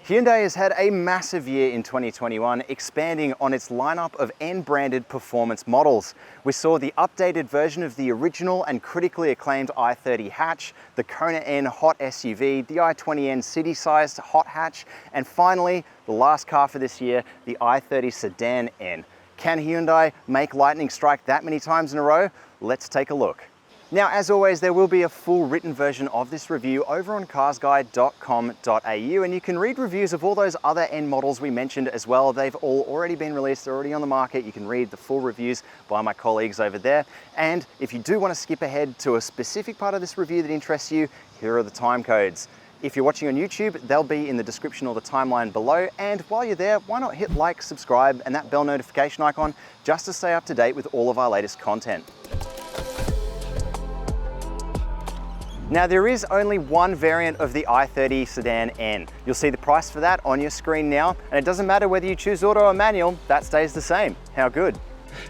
Hyundai has had a massive year in 2021, expanding on its lineup of N-branded performance models. We saw the updated version of the original and critically acclaimed i30 hatch, the Kona N hot SUV, the i20N city-sized hot hatch, and finally, the last car for this year, the i30 Sedan N. Can Hyundai make lightning strike that many times in a row? Let's take a look. Now, as always, there will be a full written version of this review over on carsguide.com.au, and you can read reviews of all those other N models we mentioned as well. They've all already been released, they're already on the market. You can read the full reviews by my colleagues over there. And if you do want to skip ahead to a specific part of this review that interests you, here are the time codes. If you're watching on YouTube, they'll be in the description or the timeline below. And while you're there, why not hit like, subscribe, and that bell notification icon just to stay up to date with all of our latest content. Now, there is only one variant of the i30 Sedan N. You'll see the price for that on your screen now, and it doesn't matter whether you choose auto or manual, that stays the same. How good?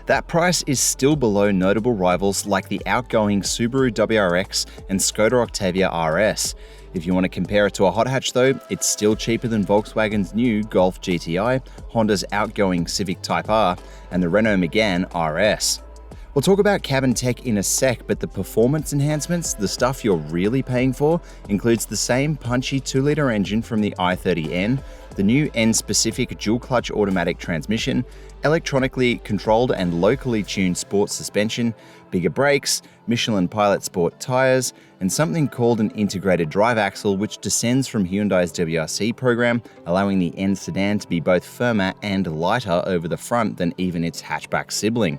That price is still below notable rivals like the outgoing Subaru WRX and Skoda Octavia RS. If you want to compare it to a hot hatch though, it's still cheaper than Volkswagen's new Golf GTI, Honda's outgoing Civic Type R, and the Renault Megane RS. We'll talk about cabin tech in a sec, but the performance enhancements, the stuff you're really paying for, includes the same punchy 2-litre engine from the i30N, the new N-specific dual-clutch automatic transmission, electronically controlled and locally tuned sport suspension, bigger brakes, Michelin Pilot Sport tyres, and something called an integrated drive axle which descends from Hyundai's WRC program, allowing the N sedan to be both firmer and lighter over the front than even its hatchback sibling.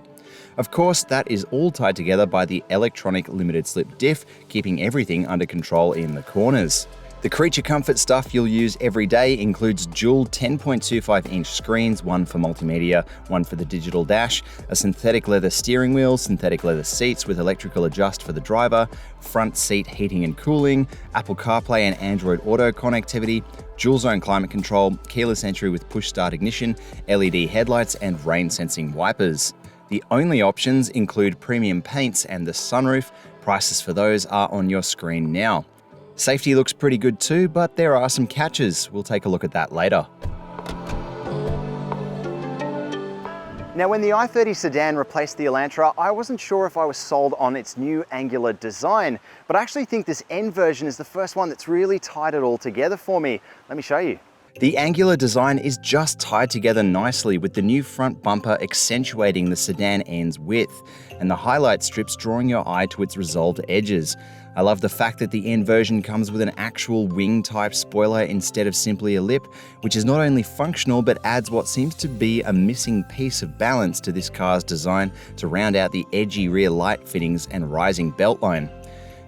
Of course, that is all tied together by the electronic limited slip diff, keeping everything under control in the corners. The creature comfort stuff you'll use every day includes dual 10.25-inch screens, one for multimedia, one for the digital dash, a synthetic leather steering wheel, synthetic leather seats with electrical adjust for the driver, front seat heating and cooling, Apple CarPlay and Android Auto connectivity, dual zone climate control, keyless entry with push start ignition, LED headlights, and rain sensing wipers. The only options include premium paints and the sunroof. Prices for those are on your screen now. Safety looks pretty good too, but there are some catches. We'll take a look at that later. Now, when the i30 Sedan replaced the Elantra, I wasn't sure if I was sold on its new angular design, but I actually think this N version is the first one that's really tied it all together for me. Let me show you. The angular design is just tied together nicely with the new front bumper accentuating the Sedan N's width, and the highlight strips drawing your eye to its resolved edges. I love the fact that the N version comes with an actual wing-type spoiler instead of simply a lip, which is not only functional but adds what seems to be a missing piece of balance to this car's design to round out the edgy rear light fittings and rising beltline.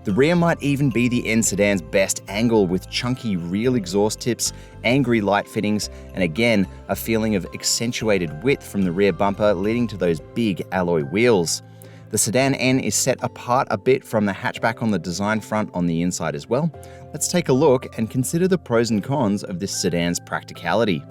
The rear might even be the N sedan's best angle with chunky real exhaust tips, angry light fittings, and again, a feeling of accentuated width from the rear bumper leading to those big alloy wheels. The Sedan N is set apart a bit from the hatchback on the design front on the inside as well. Let's take a look and consider the pros and cons of this sedan's practicality.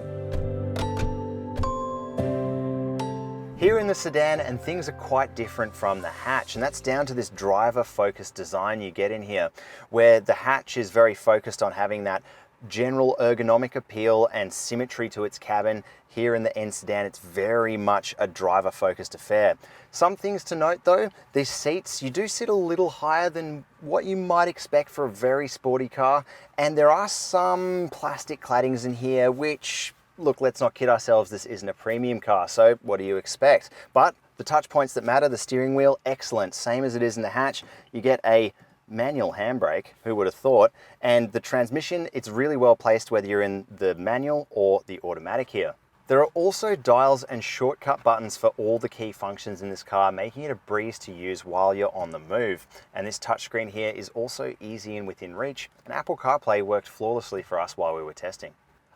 Here in the sedan, and things are quite different from the hatch, and that's down to this driver-focused design you get in here, where the hatch is very focused on having that general ergonomic appeal and symmetry to its cabin. Here in the N sedan, it's very much a driver-focused affair. Some things to note though, these seats, you do sit a little higher than what you might expect for a very sporty car, and there are some plastic claddings in here which, look, let's not kid ourselves, this isn't a premium car, so what do you expect? But the touch points that matter, the steering wheel, excellent, same as it is in the hatch. You get a manual handbrake, who would have thought, and the transmission, it's really well placed whether you're in the manual or the automatic here. There are also dials and shortcut buttons for all the key functions in this car, making it a breeze to use while you're on the move. And this touchscreen here is also easy and within reach, and Apple CarPlay worked flawlessly for us while we were testing.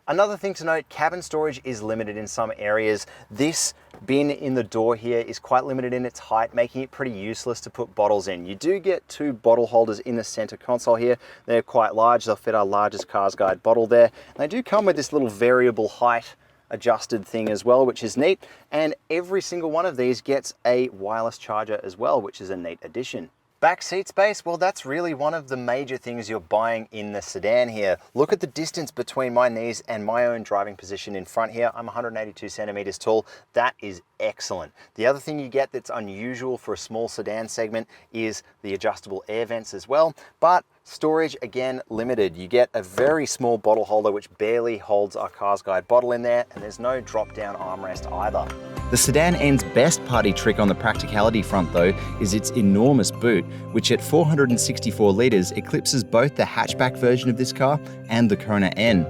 Another thing to note, cabin storage is limited in some areas. This bin in the door here is quite limited in its height, making it pretty useless to put bottles in. You do get 2 bottle holders in the center console here. They're quite large, they'll fit our largest Cars Guide bottle there. And they do come with this little variable height adjusted thing as well, which is neat. And every single one of these gets a wireless charger as well, which is a neat addition. Back seat space, well, that's really one of the major things you're buying in the sedan here. Look at the distance between my knees and my own driving position in front here. I'm 182 centimeters tall. That is excellent. The other thing you get that's unusual for a small sedan segment is the adjustable air vents as well, but storage, again, limited. You get a very small bottle holder which barely holds our Cars Guide bottle in there, and there's no drop-down armrest either. The Sedan N's best party trick on the practicality front though is its enormous boot, which at 464 litres eclipses both the hatchback version of this car and the Kona N.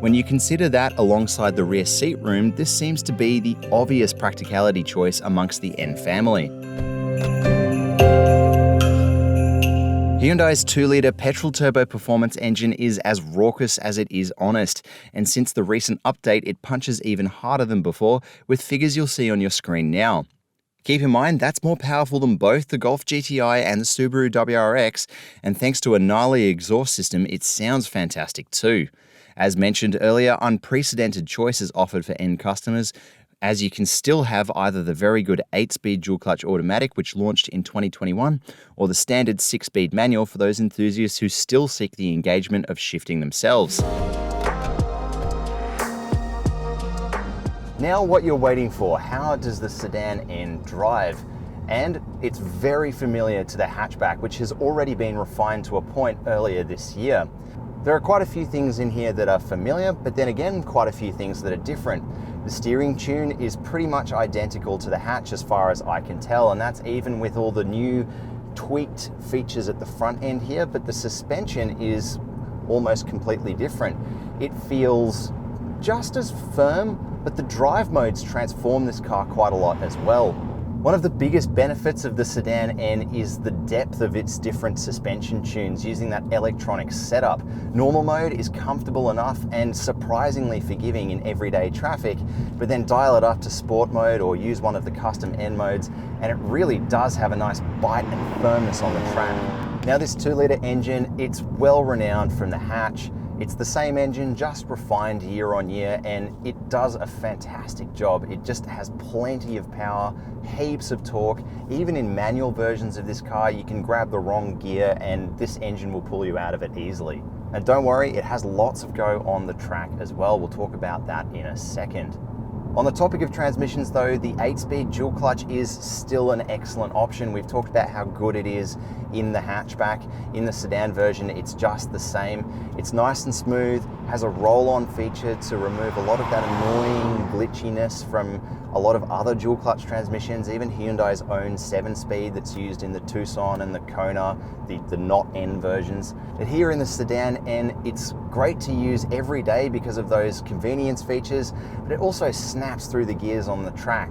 When you consider that alongside the rear seat room, this seems to be the obvious practicality choice amongst the N family. Hyundai's 2-litre petrol turbo performance engine is as raucous as it is honest, and since the recent update, it punches even harder than before, with figures you'll see on your screen now. Keep in mind, that's more powerful than both the Golf GTI and the Subaru WRX, and thanks to a gnarly exhaust system, it sounds fantastic too. As mentioned earlier, unprecedented choices offered for end customers, as you can still have either the very good 8-speed dual-clutch automatic, which launched in 2021, or the standard 6-speed manual for those enthusiasts who still seek the engagement of shifting themselves. Now what you're waiting for, how does the Sedan N drive? And it's very familiar to the hatchback, which has already been refined to a point earlier this year. There are quite a few things in here that are familiar, but then again, quite a few things that are different. The steering tune is pretty much identical to the hatch as far as I can tell, and that's even with all the new tweaked features at the front end here, but the suspension is almost completely different. It feels just as firm, but the drive modes transform this car quite a lot as well. One of the biggest benefits of the Sedan N is the depth of its different suspension tunes using that electronic setup. Normal mode is comfortable enough and surprisingly forgiving in everyday traffic, but then dial it up to sport mode or use one of the custom N modes, and it really does have a nice bite and firmness on the track. Now this 2-litre engine, it's well renowned from the hatch. It's the same engine, just refined year on year, and it does a fantastic job. It just has plenty of power, heaps of torque. Even in manual versions of this car, you can grab the wrong gear and this engine will pull you out of it easily. And don't worry, it has lots of go on the track as well. We'll talk about that in a second. On the topic of transmissions though, the 8-speed dual clutch is still an excellent option. We've talked about how good it is in the hatchback. In the sedan version, it's just the same. It's nice and smooth, has a roll-on feature to remove a lot of that annoying glitchiness from a lot of other dual clutch transmissions, even Hyundai's own 7-speed that's used in the Tucson and the Kona, the not N versions. But here in the Sedan N, it's great to use every day because of those convenience features, but it also snaps through the gears on the track.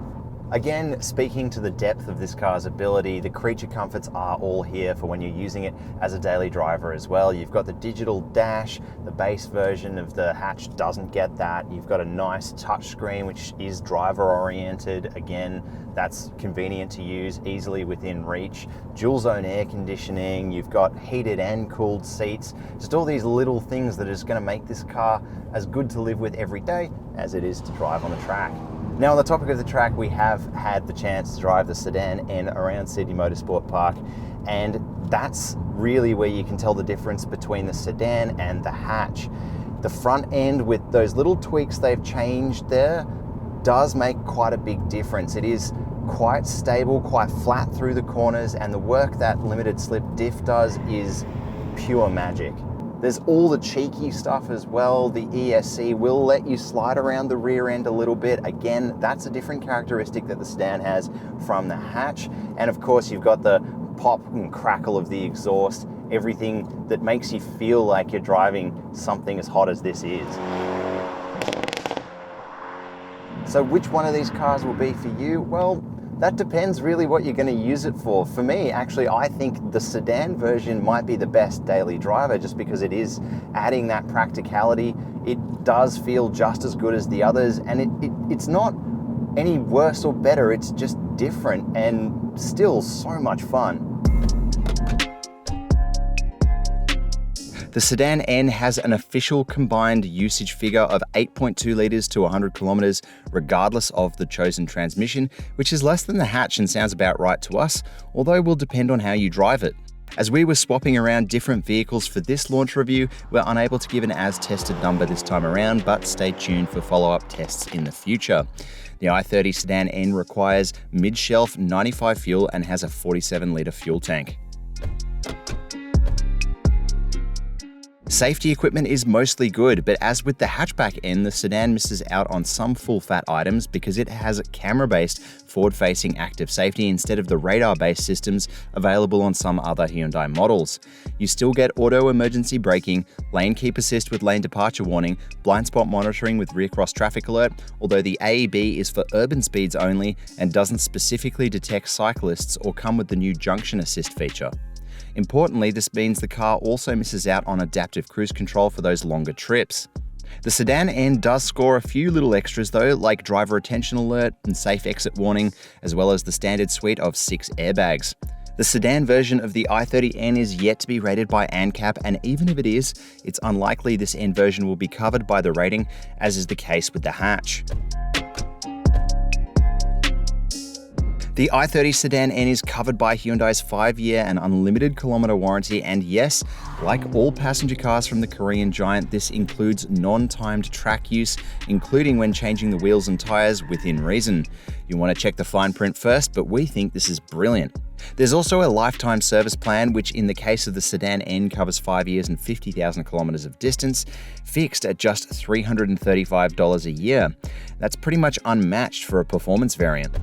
Again, speaking to the depth of this car's ability, the creature comforts are all here for when you're using it as a daily driver as well. You've got the digital dash, the base version of the hatch doesn't get that. You've got a nice touchscreen which is driver oriented. Again, that's convenient to use, easily within reach. Dual zone air conditioning, you've got heated and cooled seats, just all these little things that are just going to make this car as good to live with every day as it is to drive on the track. Now, on the topic of the track, we have had the chance to drive the Sedan N around Sydney Motorsport Park, and that's really where you can tell the difference between the sedan and the hatch. The front end, with those little tweaks they've changed there, does make quite a big difference. It is quite stable, quite flat through the corners, and the work that limited slip diff does is pure magic. There's all the cheeky stuff as well. The ESC will let you slide around the rear end a little bit. Again, that's a different characteristic that the sedan has from the hatch. And of course, you've got the pop and crackle of the exhaust, everything that makes you feel like you're driving something as hot as this is. So which one of these cars will be for you? Well, that depends really what you're going to use it for. For me, actually, I think the sedan version might be the best daily driver just because it is adding that practicality. It does feel just as good as the others, and it's not any worse or better. It's just different and still so much fun. The Sedan N has an official combined usage figure of 8.2 litres to 100 kilometres, regardless of the chosen transmission, which is less than the hatch and sounds about right to us, although will depend on how you drive it. As we were swapping around different vehicles for this launch review, we're unable to give an as-tested number this time around, but stay tuned for follow-up tests in the future. The i30 Sedan N requires mid-shelf 95 fuel and has a 47-litre fuel tank. Safety equipment is mostly good, but as with the hatchback N, the sedan misses out on some full-fat items because it has camera-based forward-facing active safety instead of the radar-based systems available on some other Hyundai models. You still get auto emergency braking, lane keep assist with lane departure warning, blind spot monitoring with rear cross traffic alert, although the AEB is for urban speeds only and doesn't specifically detect cyclists or come with the new junction assist feature. Importantly, this means the car also misses out on adaptive cruise control for those longer trips. The Sedan N does score a few little extras though, like driver attention alert and safe exit warning, as well as the standard suite of 6 airbags. The sedan version of the i30N is yet to be rated by ANCAP, and even if it is, it's unlikely this N version will be covered by the rating, as is the case with the hatch. The i30 Sedan N is covered by Hyundai's 5-year and unlimited kilometre warranty, and yes, like all passenger cars from the Korean giant, this includes non-timed track use, including when changing the wheels and tyres within reason. You want to check the fine print first, but we think this is brilliant. There's also a lifetime service plan, which in the case of the Sedan N covers 5 years and 50,000 kilometres of distance, fixed at just $335 a year. That's pretty much unmatched for a performance variant.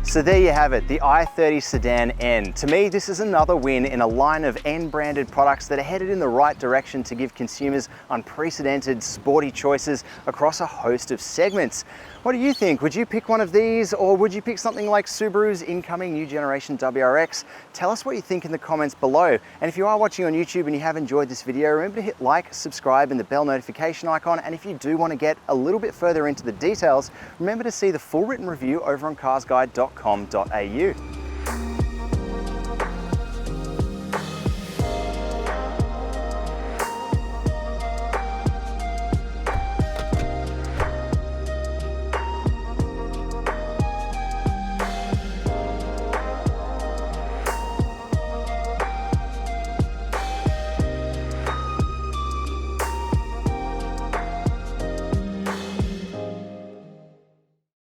So there you have it, the i30 Sedan N. To me, this is another win in a line of N-branded products that are headed in the right direction to give consumers unprecedented sporty choices across a host of segments. What do you think? Would you pick one of these, or would you pick something like Subaru's incoming new generation WRX? Tell us what you think in the comments below. And if you are watching on YouTube and you have enjoyed this video, remember to hit like, subscribe, and the bell notification icon. And if you do want to get a little bit further into the details, remember to see the full written review over on carsguide.com.au.